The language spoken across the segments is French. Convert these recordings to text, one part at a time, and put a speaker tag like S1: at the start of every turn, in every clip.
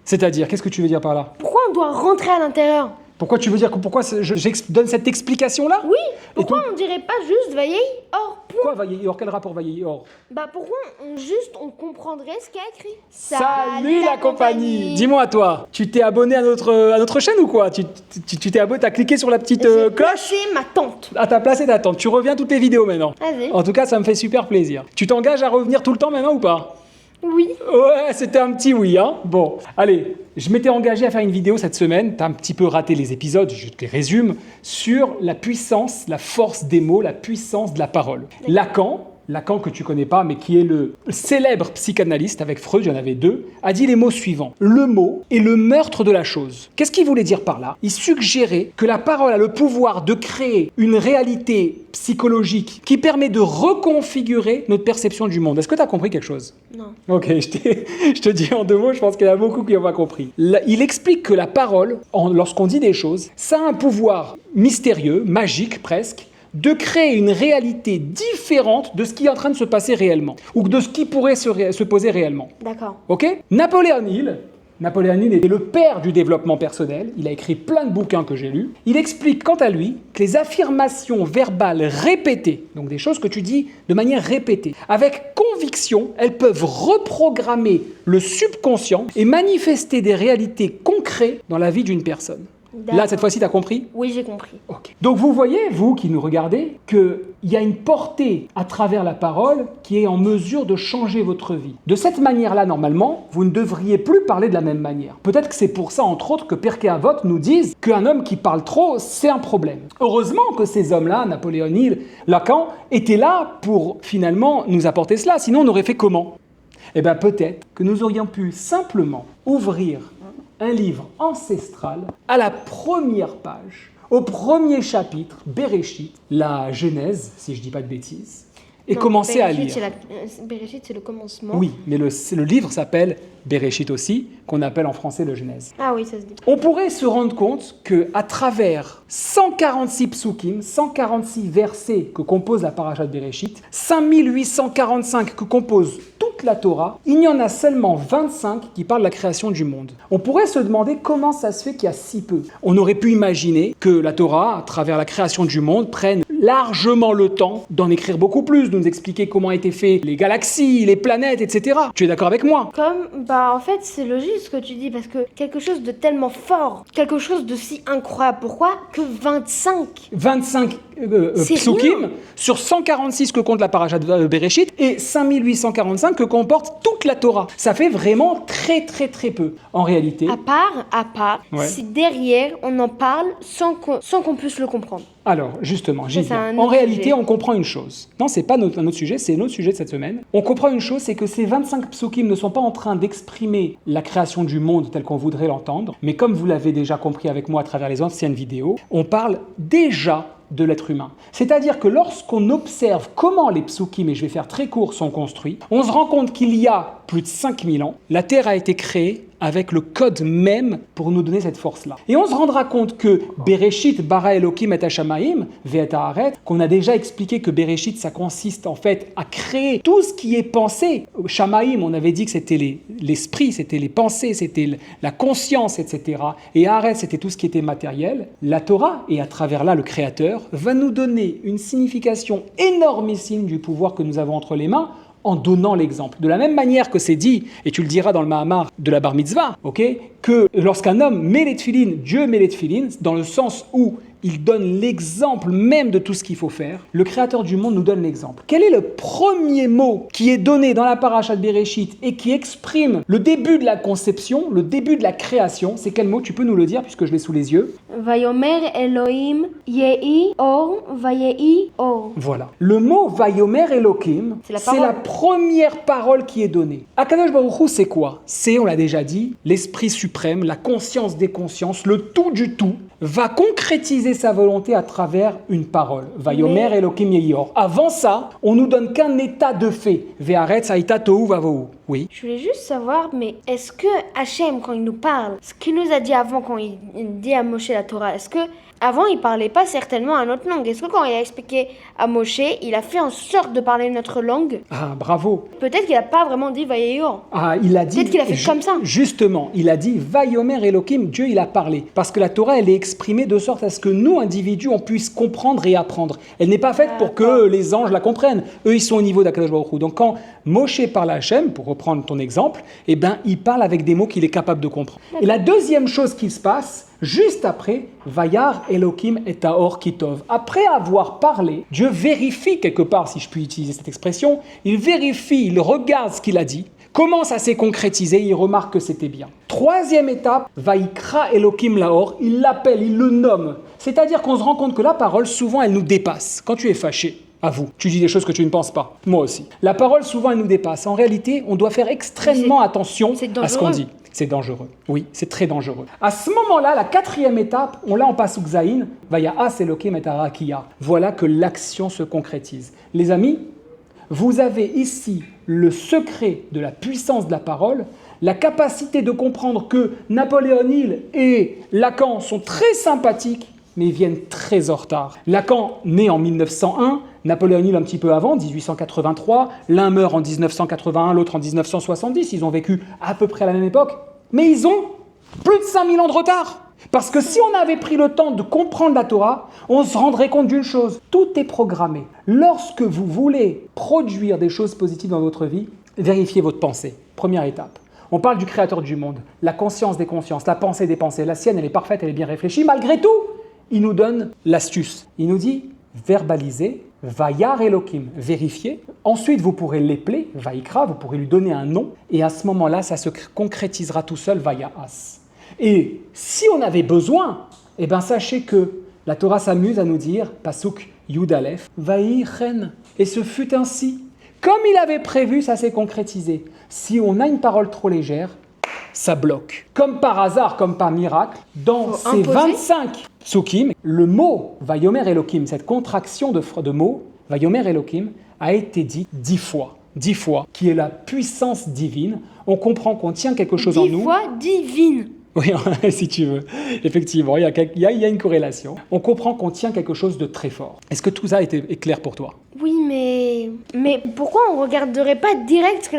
S1: C'est-à-dire, qu'est-ce que tu veux dire par là?
S2: Pourquoi on doit rentrer à l'intérieur?
S1: Pourquoi tu veux dire que pourquoi je donne cette explication-là?
S2: Oui, pourquoi on dirait pas juste Vayehi or point?
S1: Pourquoi Vayehi or? Quel rapport Vayehi or?
S2: Bah pourquoi on comprendrait ce qu'il y a écrit?
S1: Salut la compagnie! Dis-moi toi, tu t'es abonné à notre chaîne ou quoi? Tu t'es abonné, t'as cliqué sur la petite
S2: J'ai
S1: cloche?
S2: placé ma tente.
S1: Ah, t'as placé ta tente, tu reviens toutes les vidéos maintenant.
S2: Vas-y.
S1: En tout cas, ça me fait super plaisir. Tu t'engages à revenir tout le temps maintenant ou pas?
S2: Oui.
S1: Ouais, c'était un petit oui, hein. Bon, allez, je m'étais engagé à faire une vidéo cette semaine, t'as un petit peu raté les épisodes, je te les résume, sur la puissance, la force des mots, la puissance de la parole. Lacan, que tu connais pas, mais qui est le célèbre psychanalyste, avec Freud, il y en avait deux, a dit les mots suivants. Le mot est le meurtre de la chose. Qu'est-ce qu'il voulait dire par là? Il suggérait que la parole a le pouvoir de créer une réalité psychologique qui permet de reconfigurer notre perception du monde. Est-ce que tu as compris quelque chose?
S2: Non.
S1: Ok, je te dis en deux mots, je pense qu'il y en a beaucoup qui n'ont pas compris. Il explique que la parole, lorsqu'on dit des choses, ça a un pouvoir mystérieux, magique presque, de créer une réalité différente de ce qui est en train de se passer réellement, ou de ce qui pourrait se poser réellement.
S2: D'accord.
S1: Ok? Napoléon Hill est le père du développement personnel, il a écrit plein de bouquins que j'ai lus, il explique quant à lui que les affirmations verbales répétées, donc des choses que tu dis de manière répétée, avec conviction, elles peuvent reprogrammer le subconscient et manifester des réalités concrètes dans la vie d'une personne. Là, cette fois-ci, tu as compris?
S2: Oui, j'ai compris.
S1: Okay. Donc vous voyez, vous qui nous regardez, qu'il y a une portée à travers la parole qui est en mesure de changer votre vie. De cette manière-là, normalement, vous ne devriez plus parler de la même manière. Peut-être que c'est pour ça, entre autres, que Pirkei Avot nous disent qu'un homme qui parle trop, c'est un problème. Heureusement que ces hommes-là, Napoléon Hill, Lacan, étaient là pour finalement nous apporter cela. Sinon, on aurait fait comment? Eh bien, peut-être que nous aurions pu simplement ouvrir un livre ancestral à la première page, au premier chapitre, Bereshit, la Genèse, si je ne dis pas de bêtises, et commencer à lire.
S2: Bereshit, c'est le commencement.
S1: Oui, mais le livre s'appelle Bereshit aussi, qu'on appelle en français le Genèse.
S2: Ah oui, ça se dit.
S1: On pourrait se rendre compte qu'à travers 146 psukim, 146 versets que compose la paracha de Bereshit, 5845 que compose toute la Torah, il y en a seulement 25 qui parlent de la création du monde. On pourrait se demander comment ça se fait qu'il y a si peu. On aurait pu imaginer que la Torah, à travers la création du monde, prenne largement le temps d'en écrire beaucoup plus, de nous expliquer comment étaient faites les galaxies, les planètes, etc. Tu es d'accord avec moi?
S2: En fait, c'est logique ce que tu dis, parce que quelque chose de tellement fort, quelque chose de si incroyable, pourquoi que 25 psukim sur 146 que compte la paracha de Bereshit et 5845 que comporte toute la Torah. Ça fait vraiment très très très peu. En réalité... À part,
S1: ouais.
S2: Si derrière on en parle sans qu'on puisse le comprendre.
S1: Alors, justement, j'y viens. En réalité, on comprend une chose. Non, c'est pas un autre sujet, c'est notre sujet de cette semaine. On comprend une chose, c'est que ces 25 psukim ne sont pas en train d'exprimer la création du monde telle qu'on voudrait l'entendre, mais comme vous l'avez déjà compris avec moi à travers les anciennes vidéos, on parle déjà de l'être humain. C'est-à-dire que lorsqu'on observe comment les psukim, et je vais faire très court, sont construits, on se rend compte qu'il y a plus de 5000 ans, la Terre a été créée avec le code même pour nous donner cette force-là. Et on se rendra compte que Bereshit bara Elokim et Hashamaim ve'et haaretz, qu'on a déjà expliqué que Bereshit, ça consiste en fait à créer tout ce qui est pensé. Shamaim, on avait dit que c'était l'esprit, c'était les pensées, c'était la conscience, etc. Et haaretz, c'était tout ce qui était matériel. La Torah, et à travers là le Créateur, va nous donner une signification énormissime du pouvoir que nous avons entre les mains, en donnant l'exemple. De la même manière que c'est dit, et tu le diras dans le Mahamar de la Bar Mitzvah, que lorsqu'un homme met les tefilines, Dieu met les tefilines, dans le sens où il donne l'exemple même de tout ce qu'il faut faire, le Créateur du monde nous donne l'exemple. Quel est le premier mot qui est donné dans la paracha de Bereshit et qui exprime le début de la conception, le début de la création? C'est quel mot? Tu peux nous le dire puisque je l'ai sous les yeux.
S2: Vayomer Elohim Yehi Or Vayehi Or.
S1: Voilà. Le mot Vayomer Elohim, c'est la première parole qui est donnée. Akadosh Baruch Hu, c'est quoi? C'est, on l'a déjà dit, l'esprit suprême, la conscience des consciences, le tout du tout, va concrétiser sa volonté à travers une parole. Vayomer Elohim Yehi Or. Avant ça, on nous donne qu'un état de fait. Ve'aretz haïta tohu vavohu. Oui.
S2: Je voulais juste savoir, mais est-ce que Hachem, quand il nous parle, ce qu'il nous a dit avant, quand il dit à Moshe la Torah, est-ce que Avant, il parlait pas certainement une autre langue. Est-ce que quand il a expliqué à Moshe, il a fait en sorte de parler notre langue?
S1: Ah, bravo.
S2: Peut-être qu'il a pas vraiment dit Vayeyor.
S1: Ah, il a dit...
S2: Peut-être qu'il a fait comme ça.
S1: Justement, il a dit Vayomer Elohim, Dieu il a parlé. Parce que la Torah, elle est exprimée de sorte à ce que nous, individus, on puisse comprendre et apprendre. Elle n'est pas faite pour que les anges la comprennent. Eux, ils sont au niveau d'Akadosh Baruch Hu. Donc quand Moshe parle à Hachem, pour reprendre ton exemple, eh ben, il parle avec des mots qu'il est capable de comprendre. Et la deuxième chose qui se passe, juste après, Vayar Elohim et Taor Kitov. Après avoir parlé, Dieu vérifie quelque part, si je puis utiliser cette expression, il vérifie, il regarde ce qu'il a dit, comment ça s'est concrétisé, il remarque que c'était bien. Troisième étape, Vaikra Elohim Laor, il l'appelle, il le nomme. C'est-à-dire qu'on se rend compte que la parole, souvent, elle nous dépasse. Quand tu es fâché, avoue, tu dis des choses que tu ne penses pas. Moi aussi. La parole, souvent, elle nous dépasse. En réalité, on doit faire extrêmement attention à ce qu'on dit. C'est dangereux. Oui, c'est très dangereux. À ce moment-là, la quatrième étape, on l'a en Pasuk Zayin, Vaya'as Elokim et Arakia. Voilà que l'action se concrétise. Les amis, vous avez ici le secret de la puissance de la parole, la capacité de comprendre que Napoléon Hill et Lacan sont très sympathiques, mais viennent très en retard. Lacan, né en 1901, Napoléon Hill un petit peu avant, 1883, l'un meurt en 1981, l'autre en 1970, ils ont vécu à peu près à la même époque, mais ils ont plus de 5000 ans de retard. Parce que si on avait pris le temps de comprendre la Torah, on se rendrait compte d'une chose, tout est programmé. Lorsque vous voulez produire des choses positives dans votre vie, vérifiez votre pensée, première étape. On parle du créateur du monde, la conscience des consciences, la pensée des pensées, la sienne elle est parfaite, elle est bien réfléchie, malgré tout, il nous donne l'astuce. Il nous dit, verbalisez, Vayar Elohim, vérifiez. Ensuite, vous pourrez l'épeler, Vaikra, vous pourrez lui donner un nom. Et à ce moment-là, ça se concrétisera tout seul, Vaya'as. Et si on avait besoin, eh ben sachez que la Torah s'amuse à nous dire, Pasuk Yud Aleph, Vayichen. Et ce fut ainsi. Comme il avait prévu, ça s'est concrétisé. Si on a une parole trop légère, ça bloque. Comme par hasard, comme par miracle, dans ces 25 psukim, le mot Vayomer Elohim, cette contraction de mots, Vayomer Elohim, a été dit 10 fois. 10 fois, qui est la puissance divine. On comprend qu'on tient quelque chose en nous.
S2: 10 fois divine.
S1: Oui, si tu veux. Effectivement, il y a une corrélation. On comprend qu'on tient quelque chose de très fort. Est-ce que tout ça est clair pour toi?
S2: Oui, mais pourquoi on ne regarderait pas direct ce que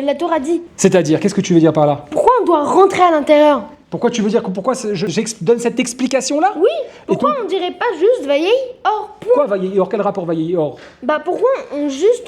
S2: la Torah dit?
S1: C'est-à-dire, qu'est-ce que tu veux dire par là?
S2: Pourquoi on doit rentrer à l'intérieur?
S1: Pourquoi tu veux dire que je donne cette explication-là?
S2: Oui, pourquoi on ne dirait pas juste Vayehi Or?
S1: Pourquoi Vayehi Or? Quel rapport Vayehi Or?
S2: Pourquoi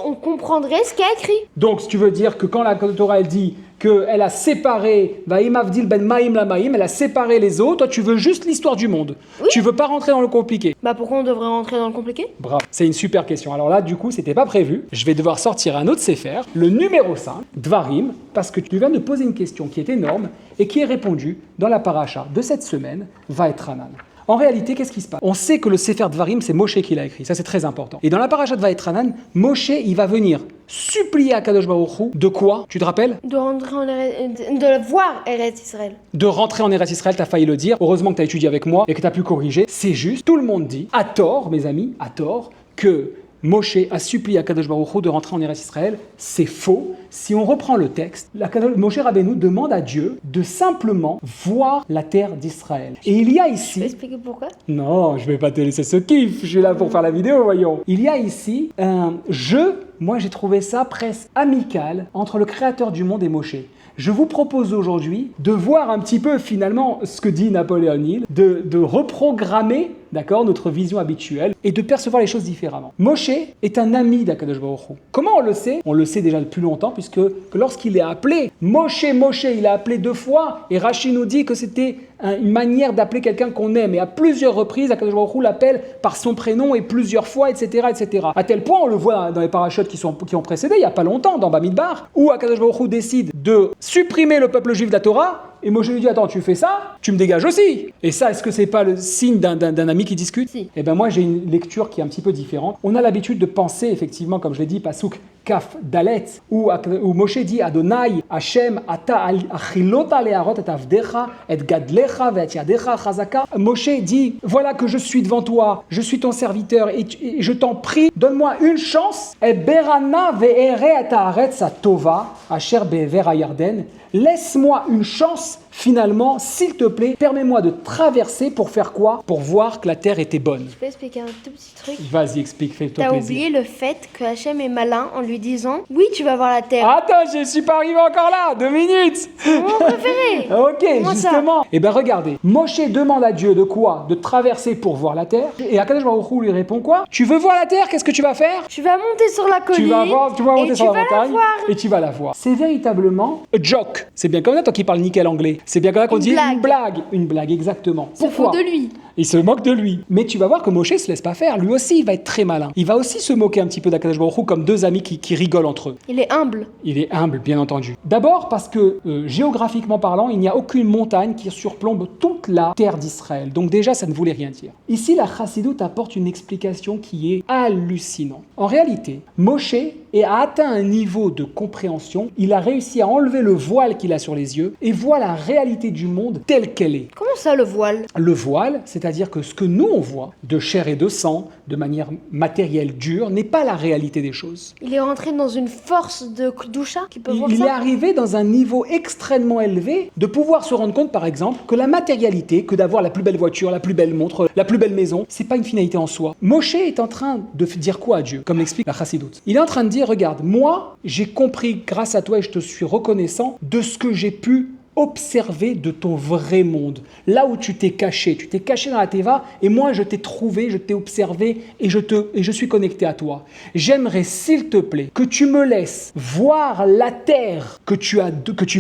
S2: on comprendrait ce qui est écrit?
S1: Donc, si tu veux dire que quand la Torah elle dit qu'elle a séparé Vaïm Avdil ben Maïm la Maïm, elle a séparé les eaux, toi tu veux juste l'histoire du monde. Oui. Tu veux pas rentrer dans le compliqué.
S2: Pourquoi on devrait rentrer dans le compliqué?
S1: Bravo, c'est une super question. Alors là, du coup, c'était pas prévu. Je vais devoir sortir un autre Sefer, le numéro 5, Dvarim, parce que tu viens de poser une question qui est énorme et qui est répondue dans la paracha de cette semaine, Vaetranan. En réalité, qu'est-ce qui se passe? On sait que le Sefer Dvarim, c'est Moshe qui l'a écrit. Ça, c'est très important. Et dans la paracha de Vaetranan, Moshe, il va venir supplier à Kadosh Baruch Hu de quoi? Tu te rappelles?
S2: De voir Eretz Israël.
S1: De rentrer en Eretz Israël, t'as failli le dire. Heureusement que t'as étudié avec moi et que t'as pu corriger. C'est juste. Tout le monde dit, à tort, mes amis, à tort, que Moshe a supplié à Kadosh Baruch Hu de rentrer en Eretz Israël. C'est faux. Si on reprend le texte, Moshe Rabbeinu demande à Dieu de simplement voir la terre d'Israël. Et il y a ici...
S2: Tu peux expliquer pourquoi?
S1: Non, je vais pas te laisser ce kiff. Je suis là pour faire la vidéo, voyons. Il y a ici un jeu, moi j'ai trouvé ça presque amical, entre le créateur du monde et Moshe. Je vous propose aujourd'hui de voir un petit peu finalement ce que dit Napoléon Hill, de reprogrammer, d'accord, notre vision habituelle et de percevoir les choses différemment. Moshe est un ami d'Akadosh Baruch Hu. Comment on le sait? On le sait déjà depuis longtemps puisque lorsqu'il est appelé Moshe, il a appelé 2 fois et Rashi nous dit que c'était une manière d'appeler quelqu'un qu'on aime et à plusieurs reprises Akadosh Baruch Hu l'appelle par son prénom et plusieurs fois, etc., etc. À tel point, on le voit dans les parachutes qui ont précédé, il n'y a pas longtemps, dans Bamidbar, où Akadosh Baruch Hu décide de supprimer le peuple juif de la Torah. Et Moshe lui dit, attends, tu fais ça, tu me dégages aussi. Et ça, est-ce que c'est pas le signe d'un ami qui discute?
S2: Si.
S1: Eh bien moi, j'ai une lecture qui est un petit peu différente. On a l'habitude de penser, effectivement, comme je l'ai dit, Pasuk Kaf Dalet, où Moshe dit, Adonai, Hashem, Ata achilota leharot et avdecha, et gadlecha, et yadecha chazaka. Moshe dit, voilà que je suis devant toi, je suis ton serviteur, et je t'en prie, donne-moi une chance. Et berana ve'ere et haaretz atova, asher be'ever hayarden. Laisse-moi une chance finalement, s'il te plaît, permets-moi de traverser pour faire quoi? Pour voir que la terre était bonne.
S2: Je peux expliquer un tout petit truc?
S1: Vas-y, explique, fais-toi plaisir.
S2: T'as oublié le fait que Hachem est malin en lui disant « Oui, tu vas voir la terre. »
S1: Attends, je ne suis pas arrivé encore là, 2 minutes.
S2: C'est mon préféré.
S1: Ok,
S2: Comment
S1: justement. Eh bien, regardez, Moshe demande à Dieu de quoi? De traverser pour voir la terre. Et Akadosh Baruch Hu lui répond quoi? Tu veux voir la terre? Qu'est-ce que tu vas faire?
S2: Tu vas monter sur la colline.
S1: Tu vas monter sur la montagne
S2: et
S1: tu vas la voir. C'est véritablement a joke. C'est bien comme ça, toi qui parles nickel anglais. C'est bien comme ça qu'on dit une blague. Une blague, exactement.
S2: Pourquoi? Se fout de lui.
S1: Il se moque de lui. Mais tu vas voir que Moshe se laisse pas faire. Lui aussi, il va être très malin. Il va aussi se moquer un petit peu d'Akadosh Baruch Hu comme deux amis qui rigolent entre eux.
S2: Il est humble.
S1: Il est humble, bien entendu. D'abord parce que, géographiquement parlant, il n'y a aucune montagne qui surplombe toute la terre d'Israël. Donc déjà, ça ne voulait rien dire. Ici, la Chassidoute apporte une explication qui est hallucinante. En réalité, Moshe a atteint un niveau de compréhension. Il a réussi à enlever le voile qu'il a sur les yeux et voit la réalité du monde telle qu'elle est.
S2: Comment ça, le voile?
S1: Le voile, c'est-à-dire que ce que nous, on voit, de chair et de sang, de manière matérielle dure, n'est pas la réalité des choses.
S2: Il est rentré dans une force de doucha qui peut voir ça.
S1: Il est arrivé dans un niveau extrêmement élevé de pouvoir se rendre compte, par exemple, que la matérialité, que d'avoir la plus belle voiture, la plus belle montre, la plus belle maison, c'est pas une finalité en soi. Moshe est en train de dire quoi à Dieu, comme l'explique la Chassidoute? Il est en train de dire, regarde, moi, j'ai compris grâce à toi et je te suis reconnaissant de ce que j'ai pu observer de ton vrai monde, là où tu t'es caché dans la Teva et moi je t'ai trouvé, je t'ai observé et je suis connecté à toi. J'aimerais s'il te plaît que tu me laisses voir la terre que tu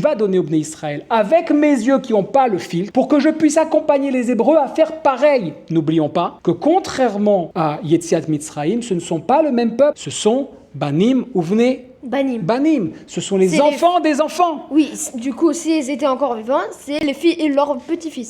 S1: vas donner au Bnei Israël avec mes yeux qui n'ont pas le filtre pour que je puisse accompagner les Hébreux à faire pareil. N'oublions pas que contrairement à Yetziat Mitzrayim, ce ne sont pas le même peuple, ce sont Banim ou Vnei Banim, ce sont les enfants des enfants.
S2: Oui, du coup, s'ils étaient encore vivants, c'est les filles et leurs petits-fils.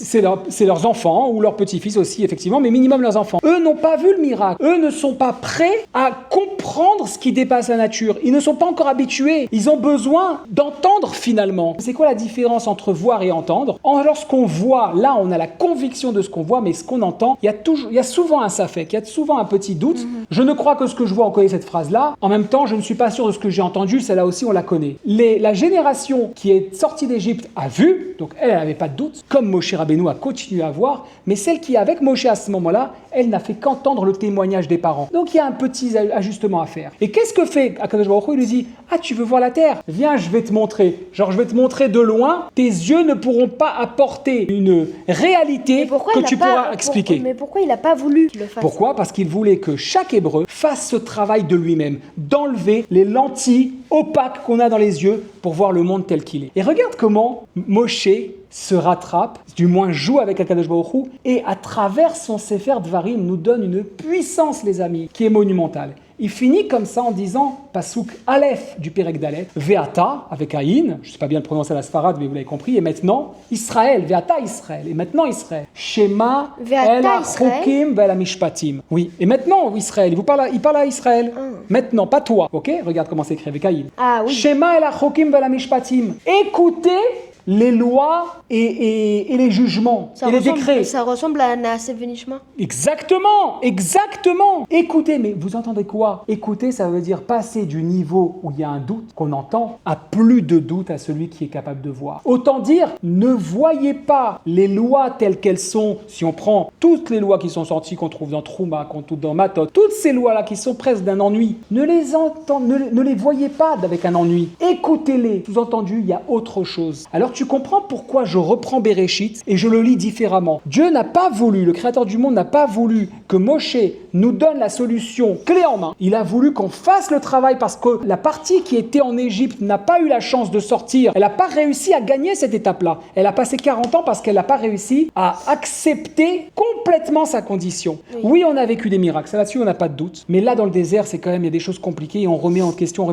S1: C'est leurs enfants ou leurs petits-fils aussi, effectivement, mais minimum leurs enfants. Eux n'ont pas vu le miracle. Eux ne sont pas prêts à comprendre ce qui dépasse la nature. Ils ne sont pas encore habitués. Ils ont besoin d'entendre finalement. C'est quoi la différence entre voir et entendre? Lorsqu'on voit, là, on a la conviction de ce qu'on voit, mais ce qu'on entend, il y a souvent un safek, il y a souvent un petit doute. Je ne crois que ce que je vois, on connaît cette phrase-là. En même temps, je ne suis pas sûr de ce que j'ai entendu, celle-là aussi on la connaît. La génération qui est sortie d'Égypte a vu, donc elle n'avait pas de doute, comme Moshe Rabbeinu a continué à voir, mais celle qui est avec Moshe à ce moment-là, elle n'a fait qu'entendre le témoignage des parents. Donc il y a un petit ajustement à faire. Et qu'est-ce que fait Akadosh Baruch Hu? Il lui dit, ah tu veux voir la terre? Viens, je vais te montrer. Genre je vais te montrer de loin, tes yeux ne pourront pas apporter une réalité que tu pourras expliquer.
S2: Mais pourquoi il n'a pas voulu qu'il le fasse?
S1: Pourquoi? Parce qu'il voulait que chaque Hébreu fasse ce travail de lui-même, d'enlever les lentilles opaques qu'on a dans les yeux pour voir le monde tel qu'il est. Et regarde comment Moshe se rattrape, du moins joue avec Akadosh Baruch Hu, et à travers son Sefer Dvarim nous donne une puissance, les amis, qui est monumentale. Il finit comme ça en disant, Pasuk Aleph du Perek Dalet, Veata, avec Aïn, je ne sais pas bien le prononcer à la Sfarad, mais vous l'avez compris, et maintenant, Israël, Veata Israël, et maintenant Israël. Shema El HaChokim Ve'el HaMishpatim. Oui, et maintenant Israël, il parle à Israël. Maintenant, pas toi, ok? Regarde comment c'est écrit avec Aïn.
S2: Ah oui.
S1: Shema El HaChokim Ve'el HaMishpatim. Écoutez les lois et les jugements et les décrets.
S2: Ça ressemble à Naaseh Venishma.
S1: Exactement. Écoutez, mais vous entendez quoi? Écoutez, ça veut dire passer du niveau où il y a un doute qu'on entend à plus de doute à celui qui est capable de voir. Autant dire, ne voyez pas les lois telles qu'elles sont. Si on prend toutes les lois qui sont sorties, qu'on trouve dans Trouma, qu'on trouve dans Matot, toutes ces lois-là qui sont presque d'un ennui, ne les voyez pas avec un ennui. Écoutez-les. Sous-entendu, il y a autre chose. Alors tu comprends pourquoi je reprends Bereshit et je le lis différemment. Dieu n'a pas voulu, le créateur du monde n'a pas voulu que Moshe nous donne la solution clé en main. Il a voulu qu'on fasse le travail parce que la partie qui était en Égypte n'a pas eu la chance de sortir. Elle n'a pas réussi à gagner cette étape-là. Elle a passé 40 ans parce qu'elle n'a pas réussi à accepter complètement sa condition. Oui, on a vécu des miracles, ça là-dessus on n'a pas de doute. Mais là dans le désert, c'est quand même, il y a des choses compliquées et on remet en question.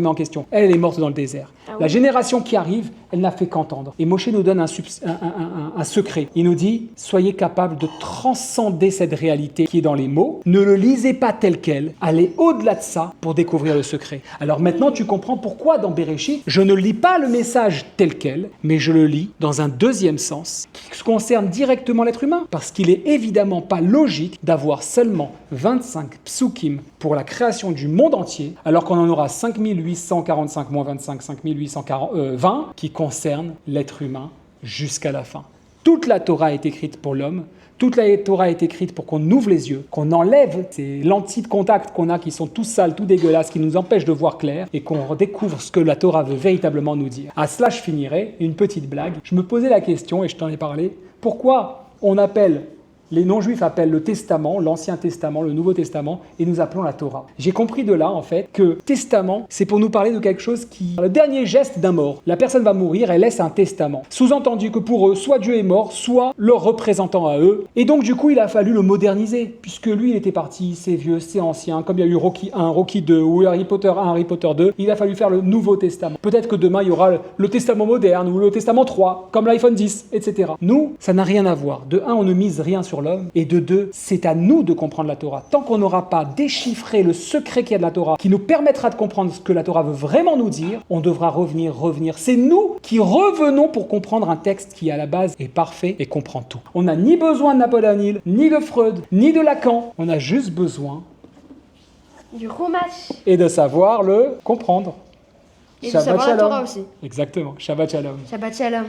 S1: Elle est morte dans le désert. La génération qui arrive, elle n'a fait qu'entendre. Et Moshe nous donne un secret. Il nous dit, soyez capables de transcender cette réalité qui est dans les mots. Ne le lisez pas tel quel. Allez au-delà de ça pour découvrir le secret. Alors maintenant, tu comprends pourquoi dans Bereshit, je ne lis pas le message tel quel, mais je le lis dans un deuxième sens qui concerne directement l'être humain. Parce qu'il est évidemment pas logique d'avoir seulement 25 psukim pour la création du monde entier, alors qu'on en aura 5845 moins 25, 5820 qui concernent l'être humain jusqu'à la fin. Toute la Torah est écrite pour l'homme. Toute la Torah est écrite pour qu'on ouvre les yeux, qu'on enlève ces lentilles de contact qu'on a qui sont tout sales, tout dégueulasses, qui nous empêchent de voir clair et qu'on redécouvre ce que la Torah veut véritablement nous dire. À cela, je finirai une petite blague. Je me posais la question, et je t'en ai parlé, pourquoi les non-juifs appellent le Testament, l'Ancien Testament, le Nouveau Testament, et nous appelons la Torah. J'ai compris de là, en fait, que Testament, c'est pour nous parler de quelque chose qui... Le dernier geste d'un mort. La personne va mourir, elle laisse un testament. Sous-entendu que pour eux, soit Dieu est mort, soit leur représentant à eux. Et donc, du coup, il a fallu le moderniser, puisque lui, il était parti, c'est vieux, c'est ancien, comme il y a eu Rocky 1, Rocky 2, ou Harry Potter 1, Harry Potter 2, il a fallu faire le Nouveau Testament. Peut-être que demain, il y aura le Testament moderne, ou le Testament 3, comme l'iPhone 10, etc. Nous, ça n'a rien à voir. De un, on ne mise rien sur l'homme, et de deux, c'est à nous de comprendre la Torah. Tant qu'on n'aura pas déchiffré le secret qu'il y a de la Torah, qui nous permettra de comprendre ce que la Torah veut vraiment nous dire, on devra revenir. C'est nous qui revenons pour comprendre un texte qui, à la base, est parfait et comprend tout. On n'a ni besoin de Napoléon Hill, ni de Freud, ni de Lacan. On a juste besoin
S2: du Chumash.
S1: Et de savoir le comprendre.
S2: Et de savoir la Torah aussi.
S1: Exactement. Shabbat Shalom.
S2: Shabbat Shalom.